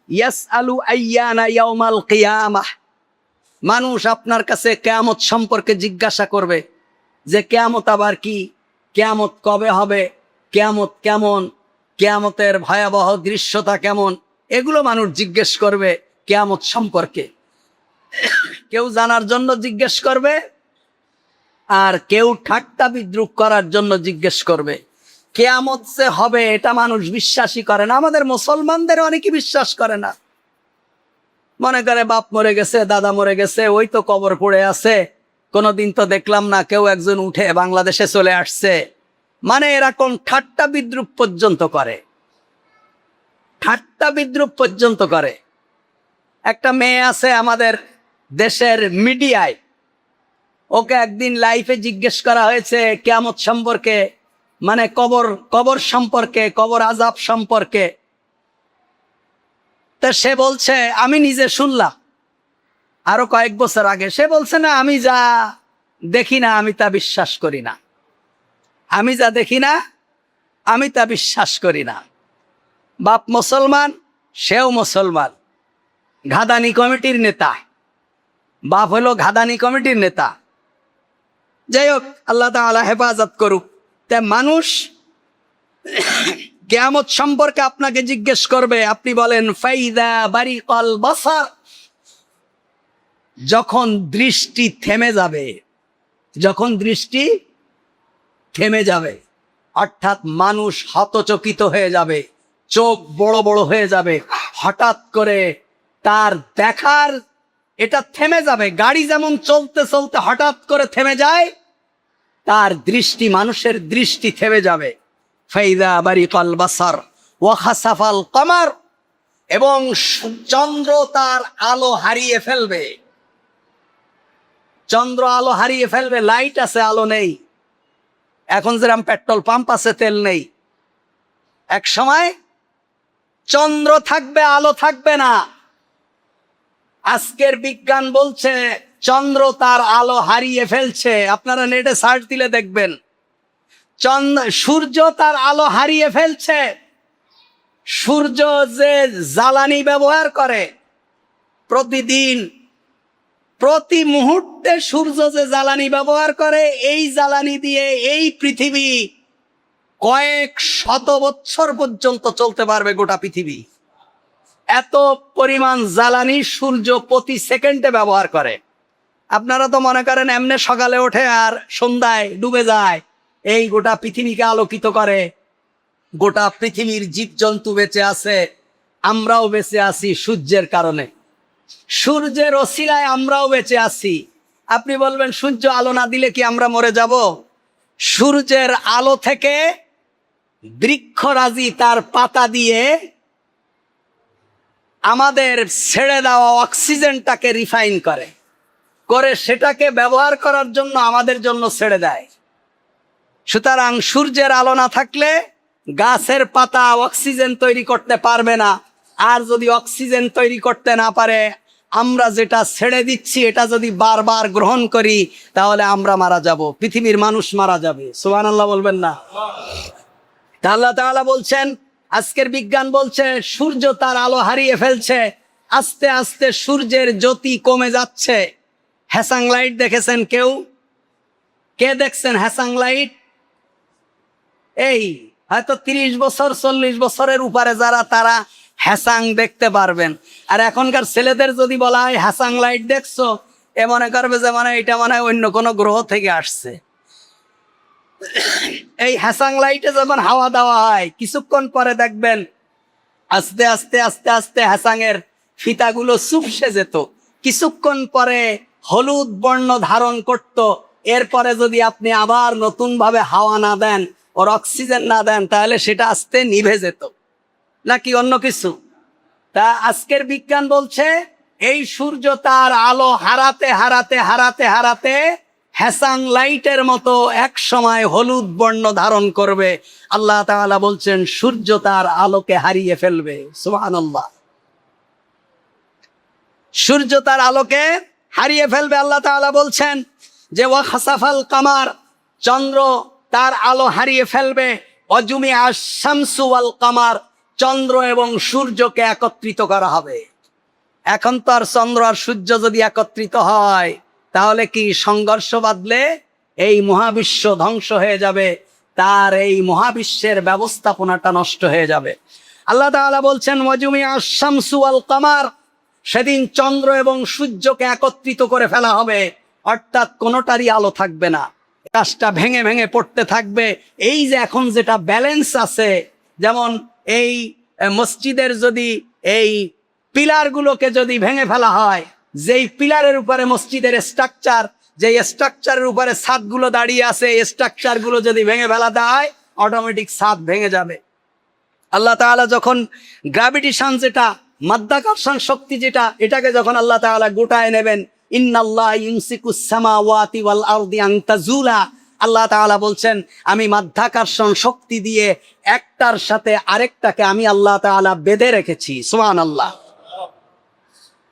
ইয়াসআলু আইয়ানা ইয়াউমাল কিয়ামাহ, মানুষ আপনার কাছে কিয়ামত সম্পর্কে জিজ্ঞাসা করবে যে কিয়ামত আবার কি, কিয়ামত কবে হবে, কিয়ামত কেমন, কিয়ামতের ভয়াবহ দৃশ্যটা কেমন, এগুলো মানুষ জিজ্ঞেস করবে কিয়ামত সম্পর্কে। কেউ জানার জন্য জিজ্ঞেস করবে, আর কেউ ঠাট্টা বিদ্রুপ করার জন্য জিজ্ঞেস করবে। কিয়ামত যে হবে এটা মানুষ বিশ্বাসই করে না। আমাদের মুসলমানদের অনেকে বিশ্বাস করে না, মনে করে বাপ মরে গেছে, দাদা মরে গেছে, ওই তো কবর পড়ে আছে, কোনোদিন তো দেখলাম না কেউ একজন উঠে বাংলাদেশে চলে আসছে। মানে এরকম ঠাট্টা বিদ্রুপ পর্যন্ত করে, ঠাট্টা বিদ্রুপ পর্যন্ত করে। একটা মেয়ে আছে আমাদের দেশের মিডিয়ায়, ওকে একদিন লাইফে জিজ্ঞেস করা হয়েছে কিয়ামত সম্পর্কে, মানে কবর সম্পর্কে, কবর আযাব সম্পর্কে। তা সে বলছে আমি নিজে শুনলাম আরো কয়েক বছর আগে। সে বলছে না, আমি যা দেখি না আমি তা বিশ্বাস করি না, আমি যা দেখি না আমি তা বিশ্বাস করি না। বাপ মুসলমান, সেও মুসলমান, ঘাদানি কমিটির নেতা, বাপ হলো ঘাদানি কমিটির নেতা। যাই হোক, আল্লাহ তাআলা হেফাজত করুক। তা মানুষ কিয়ামত সম্পর্কে আপনাকে জিজ্ঞেস করবে, আপনি বলেন ফাইদা বারিকাল বাসার, যখন দৃষ্টি থেমে যাবে, যখন দৃষ্টি থেমে যাবে, অর্থাৎ মানুষ হতচকিত হয়ে যাবে, চোখ বড় বড় হয়ে যাবে, হঠাৎ করে তার দেখার এটা থেমে যাবে। গাড়ি যেমন চলতে চলতে হঠাৎ করে থেমে যায়, তার দৃষ্টি, মানুষের দৃষ্টি থেমে যাবে। ফাইদা বারিকাল বাসার ওয়া খাসাফাল কমার, এবং চন্দ্র তার আলো হারিয়ে ফেলবে। চন্দ্র আলো হারিয়ে ফেলবে। লাইট আছে, আলো নেই। এখন যেরকম পেট্রোল পাম্প আছে, তেল নেই। এক সময় চন্দ্র থাকবে, আলো থাকবে না। আজকের বিজ্ঞান বলছে চন্দ্র তার আলো হারিয়ে ফেলছে। আপনারা নেটে সার্চ দিলে দেখবেন সূর্য তার আলো হারিয়ে ফেলছে। সূর্য যে জ্বালানি ব্যবহার করে প্রতিদিন, প্রতি মুহূর্তে সূর্য যে জ্বালানি ব্যবহার করে, এই জ্বালানি দিয়ে এই পৃথিবী কয়েক শত বছর পর্যন্ত চলতে পারবে। গোটা পৃথিবী এত পরিমাণ জ্বালানি সূর্য প্রতি সেকেন্ডে ব্যবহার করে। আপনারা তো মনে করেন এমনি সকালে ওঠে আর সন্ধ্যায় ডুবে যায়, এই গোটা পৃথিবীকে আলোকিত করে। গোটা পৃথিবীর জীবজন্তু বেঁচে আছে, আমরাও বেঁচে আছি সূর্যের কারণে। সূর্যের ওসিলায় আমরাও বেঁচে আছি। আপনি বলবেন সূর্য আলো না দিলে কি আমরা মরে যাব? সূর্যের আলো থেকে বৃক্ষরাজি তার পাতা দিয়ে আমাদের ছেড়ে দেওয়া অক্সিজেনটাকে রিফাইন করে, সেটাকে ব্যবহার করার জন্য আমাদের জন্য ছেড়ে দেয়। সুতরাং সূর্যের আলো না থাকলে গাছের পাতা অক্সিজেন তৈরি করতে পারবে না। আর যদি অক্সিজেন তৈরি করতে না পারে, আমরা যেটা ছেড়ে দিচ্ছি এটা যদি বারবার গ্রহণ করি, তাহলে আমরা মারা যাব, পৃথিবীর মানুষ মারা যাবে। সুবহানাল্লাহ বলবেন না? তা আল্লাহ তাআলা বলছেন, আজকের বিজ্ঞান বলছে সূর্য তার আলো হারিয়ে ফেলছে। আস্তে আস্তে সূর্যের জ্যোতি কমে যাচ্ছে। হ্যাসাং লাইট দেখেছেন কেউ? কে দেখছেন হ্যাসাং লাইট? এই হয়তো 30 বছর 40 বছরের উপরে যারা, তারা হ্যাসাং দেখতে পারবেন। আর এখনকার ছেলেদের যদি বলা হয় হ্যাসাং লাইট দেখছো, এ মনে করবে যে মানে এটা মনে হয় অন্য কোনো গ্রহ থেকে আসছে। এই হ্যাসাং লাইটে যখন হাওয়া দেওয়া হয়, কিছুক্ষণ পরে দেখবেন আস্তে আস্তে আস্তে আস্তে হ্যাসাং এর ফিতাগুলো চুপসে যেত, কিছুক্ষণ পরে হলুদ বর্ণ ধারণ করত। এরপরে যদি আপনি আবার নতুন ভাবে হাওয়া না দেন, ওর অক্সিজেন না দেন, তাহলে সেটা আস্তে নিভে যেত। নাকি অন্য কিছু? তা আজকের বিজ্ঞান বলছে এই সূর্য তার আলো হারাতে হারাতে হারাতে হারাতে হ্যাসাং লাইটের মতো এক সময় হলুদ বর্ণ ধারণ করবে। আল্লাহ তাআলা বলছেন সূর্য তার আলোকে হারিয়ে ফেলবে। সুবহানাল্লাহ। সূর্য তার আলোকে হারিয়ে ফেলবে। আল্লাহ তাআলা বলছেন যে ওয়া খাসাফাল কামার, চন্দ্র তার আলো হারিয়ে ফেলবে। অজুমি আশ-শামসু ওয়াল কামার, চন্দ্র এবং সূর্যকে একত্রিত করা হবে। এখন তো আর চন্দ্র আর সূর্য যদি একত্রিত হয় তাহলে কি সংঘর্ষ বাঁধলে এই মহাবিশ্ব ধ্বংস হয়ে যাবে, তার এই মহাবিশ্বের ব্যবস্থাপনাটা নষ্ট হয়ে যাবে। আল্লাহ তাআলা বলছেন ওয়াজুমিআ আশ-শামসু ওয়াল কামার, সেদিন চন্দ্র এবং সূর্যকে একত্রিত করে ফেলা হবে, অর্থাৎ কোনোটারই আলো থাকবে না, আকাশটা ভেঙে ভেঙে পড়তে থাকবে। এই যে এখন যেটা ব্যালেন্স আছে, যেমন এই মসজিদের যদি এই পিলারগুলোকে যদি ভেঙে ফেলা হয়, যেই পিলারের উপরে মসজিদের স্ট্রাকচার, যে স্ট্রাকচারের উপরে ছাদগুলো দাঁড়িয়ে আছে, এই স্ট্রাকচারগুলো যদি ভেঙে ফেলা দেয় অটোমেটিক ছাদ ভেঙে যাবে। আল্লাহ তাআলা যখন গ্র্যাভিটেশন, যেটা মাধ্যাকর্ষণ শক্তি, যেটা এটাকে যখন আল্লাহ তাআলা গোটায় নেবেন, ইন্নাল্লাহা ইউমসিকুস সামাওয়াতি ওয়াল আরদি আন তাজুলা, আল্লাহ তাআলা বলছেন আমি মাধ্যাকর্ষণ শক্তি দিয়ে একটার সাথে আরেকটাকে আমি আল্লাহ তাআলা বেঁধে রেখেছি। সুবহানাল্লাহ।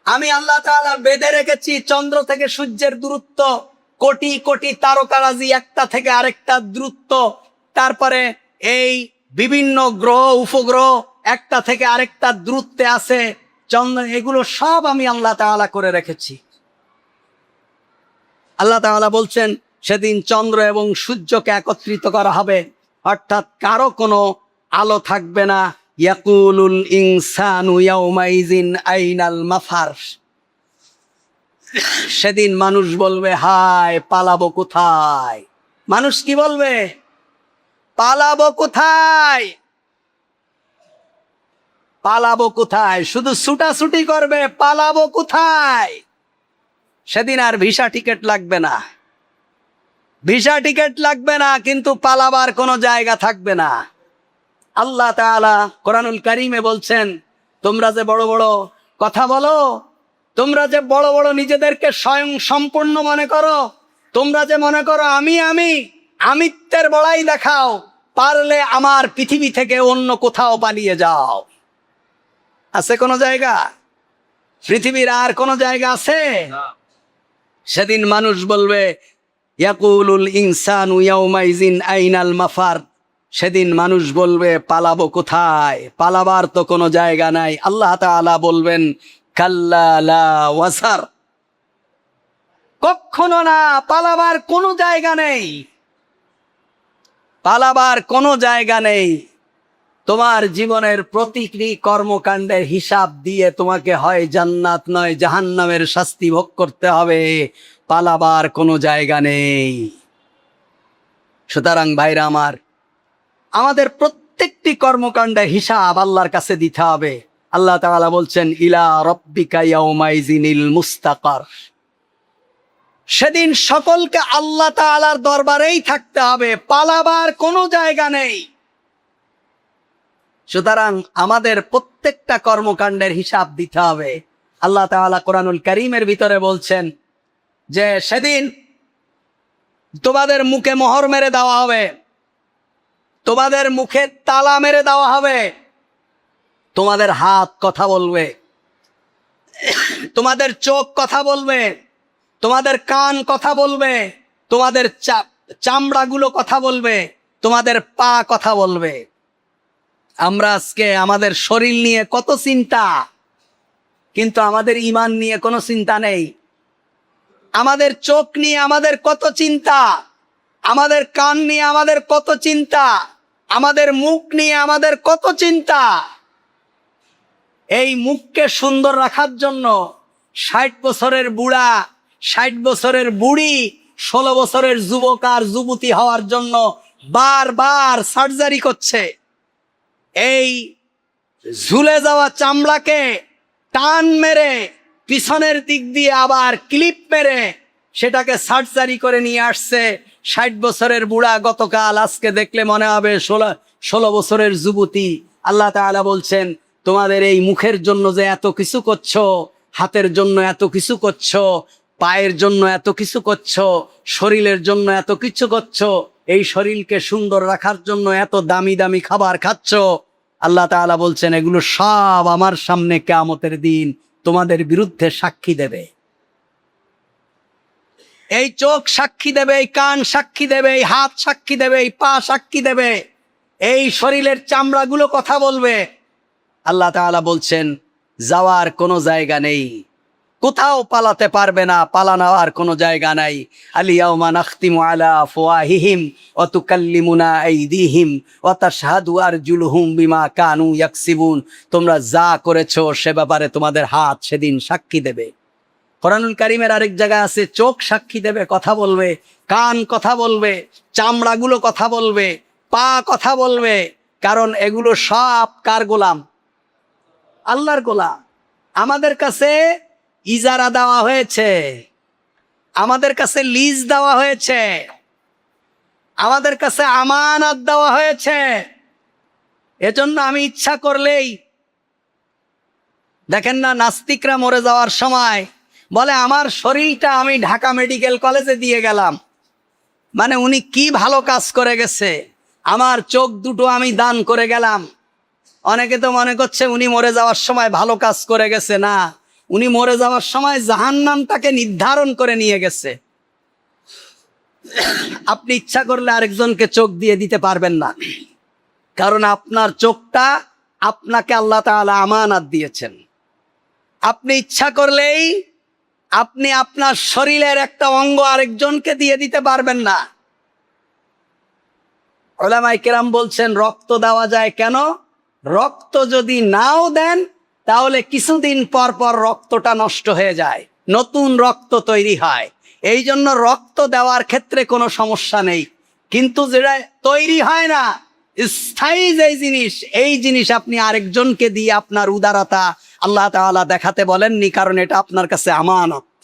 আমি আল্লাহ তাআলা বেঁধে রেখেছি। চন্দ্র থেকে সূর্যের দূরত্ব কোটি কোটি তারকারাজি, একটা থেকে আরেকটা দূরত্ব। তারপরে এই বিভিন্ন গ্রহ উপগ্রহ একটা থেকে আরেকটা দূরত্বে আছে চন্দ্র, এগুলো সব আমি আল্লাহ তাআলা করে রেখেছি। আল্লাহ তাআলা বলছেন সেদিন চন্দ্র এবং সূর্যকে একত্রিত করা হবে, অর্থাৎ কারো কোনো আলো থাকবে না। ইয়াকুলুল ইনসানু ইয়াউমাইজিন আইনাল মাফার, সেদিন মানুষ বলবে হায় পালাবো কোথায়। মানুষ কি বলবে? পালাবো কোথায়, পালাবো কোথায়, শুধু ছুটাছুটি করবে, পালাবো কোথায়। সেদিন আর ভিসা টিকিট লাগবে না, ভিসা টিকিট লাগবে না, কিন্তু পালাবার কোনো জায়গা থাকবে না। আল্লাহ তাআলা কোরআনুল কারীমে বলছেন তোমরা যে বড় বড় কথা বলো, তোমরা যে বড় বড় নিজেদেরকে স্বয়ং সম্পূর্ণ মনে করো, তোমরা যে মনে করো আমি আমিত্বের বড়াই দেখাও, পারলে আমার পৃথিবী থেকে অন্য কোথাও পালিয়ে যাও। আছে কোনো জায়গা? পৃথিবীর আর কোনো জায়গা আছে? সেদিন মানুষ বলবে ইয়াকুলুল ইনসানু ইয়াউমাইজিন আইনাল মাফার, সেদিন মানুষ বলবে পালাবো কোথায়, পালাবার তো কোনো জায়গা নাই। আল্লাহ তাআলা বলবেন কাল্লা লা ওয়াসার, কখনো না, পালাবার কোনো জায়গা নেই, পালাবার কোনো জায়গা নেই। তোমার জীবনের প্রতিটি কর্মকাণ্ডের হিসাব দিয়ে তোমাকে হয় জান্নাত নয় জাহান্নামের শাস্তি ভোগ করতে হবে, পালাবার কোনো জায়গা নেই। সুতরাং ভাইরা আমার, আমাদের প্রত্যেকটি কর্মকাণ্ডের হিসাব আল্লাহর কাছে দিতে হবে। আল্লাহ তাআলা বলছেন ইলা রাব্বিকা ইয়াউমাইজিনিল মুস্তাকার, সেদিন সকলকে আল্লাহ তাআলার দরবারেই থাকতে হবে, পালাবার কোনো জায়গা নেই। সুতরাং আমাদের প্রত্যেকটা কর্মকাণ্ডের হিসাব দিতে হবে। আল্লাহ তাআলা কোরআনুল কারীমের ভিতরে বলছেন যে সেদিন তোমাদের মুখে মোহর মেরে দেওয়া হবে, তোমাদের মুখে তালা মেরে দেওয়া হবে, তোমাদের হাত কথা বলবে, তোমাদের চোখ কথা বলবে, তোমাদের কান কথা বলবে, তোমাদের চামড়াগুলো কথা বলবে, তোমাদের পা কথা বলবে। আমরা আজকে আমাদের শরীর নিয়ে কত চিন্তা, কিন্তু আমাদের ঈমান নিয়ে কোনো চিন্তা নেই। আমাদের চোখ নিয়ে আমাদের কত চিন্তা, আমাদের কান নিয়ে আমাদের কত চিন্তা, আমাদের মুখ নিয়ে আমাদের কত চিন্তা। এই মুখকে সুন্দর রাখার জন্য 60 বছরের বুড়া, 60 বছরের বুড়ি, 16 বছরের যুবক আর যুবতী হওয়ার জন্য বারবার সার্জারি করছে। এই ঝুলে যাওয়া চামড়াকে টান মেরে পিছনের দিক দিয়ে আবার ক্লিপ মেরে সেটাকে সার্জারি করে নিয়ে আসছে 60 বছরের বুড়া গতকাল, আজকে দেখলে মনে হবে 16 বছরের যুবতী। আল্লাহ তাআলা বলছেন তোমাদের এই মুখের জন্য যে এত কিছু করছো, হাতের জন্য এত কিছু করছো, পায়ের জন্য এত কিছু করছো, শরীরের জন্য এত কিছু করছো, এই শরীরকে সুন্দর রাখার জন্য এত দামি দামি খাবার খাচ্ছো, আল্লাহ তাআলা বলছেন এগুলো সব আমার সামনে কিয়ামতের দিন তোমাদের বিরুদ্ধে সাক্ষী দেবে। এই চোখ সাক্ষী দেবে, এই কান সাক্ষী দেবে, এই হাত সাক্ষী দেবে, এই পা সাক্ষী দেবে, এই শরীরের চামড়াগুলো কথা বলবে। আল্লাহ তাআলা বলছেন যাওয়ার কোনো জায়গা নেই, কোথাও পালাতে পারবে না, পালানোর আর কোনো জায়গা নাই। আলিয়াউমা নাখতিমু আলা আফওয়াহিহিম ওয়া তুকাল্লিমুনা আইদিহিম ওয়া তাশহাদু আরজুলুহুম বিমা কানু ইয়াকসিবুন। তোমরা যা করেছো সে ব্যাপারে তোমাদের হাত সেদিন সাক্ষী দেবে। কোরআনুল কারীমের আরেক জায়গায় আছে চোখ সাক্ষী দেবে, কথা বলবে, কান কথা বলবে, চামড়াগুলো কথা বলবে, পা কথা বলবে, কারণ এগুলো সব কার গোলাম? আল্লাহর গোলাম। আমাদের কাছে ইজারা দেওয়া হয়েছে, আমাদের কাছে লিজ দেওয়া হয়েছে, আমাদের কাছে আমানত দেওয়া হয়েছে। এজন্য আমি ইচ্ছা করলেই, দেখেন না নাস্তিকরা মরে যাওয়ার সময় বলে আমার শরীরটা আমি ঢাকা মেডিকেল কলেজে দিয়ে গেলাম, মানে উনি কি ভালো কাজ করে গেছে, আমার চোখ দুটো আমি দান করে গেলাম। অনেকে তো মনে করছে উনি মরে যাওয়ার সময় ভালো কাজ করে গেছে, না, উনি মরে যাওয়ার সময় জাহান্নামটাকে নির্ধারণ করে নিয়ে গেছে। আপনি ইচ্ছা করলে আরেকজনকে চোখ দিয়ে দিতে পারবেন না, কারণ আপনার চোখটা আপনাকে আল্লাহ তাআলা আমানত দিয়েছেন। আপনি ইচ্ছা করলেই আপনি আপনার শরীরের একটা অঙ্গ আরেকজনকে দিয়ে দিতে পারবেন না। উলামায়ে কেরাম বলছেন রক্ত দেওয়া যায় কেন? রক্ত যদি নাও দেন তাহলে কিছুদিন পর পর রক্তটা নষ্ট হয়ে যায়, নতুন রক্ত তৈরি হয়। এই জন্য রক্ত দেওয়ার ক্ষেত্রে কোনো সমস্যা নেই, কিন্তু যেটা তৈরি হয় না, স্থায়ী যে জিনিস, এই জিনিস আপনি আরেকজনকে দিয়ে আপনার উদারতা আল্লাহ তাআলা দেখাতে বলেননি, কারণ এটা আপনার কাছে আমানত।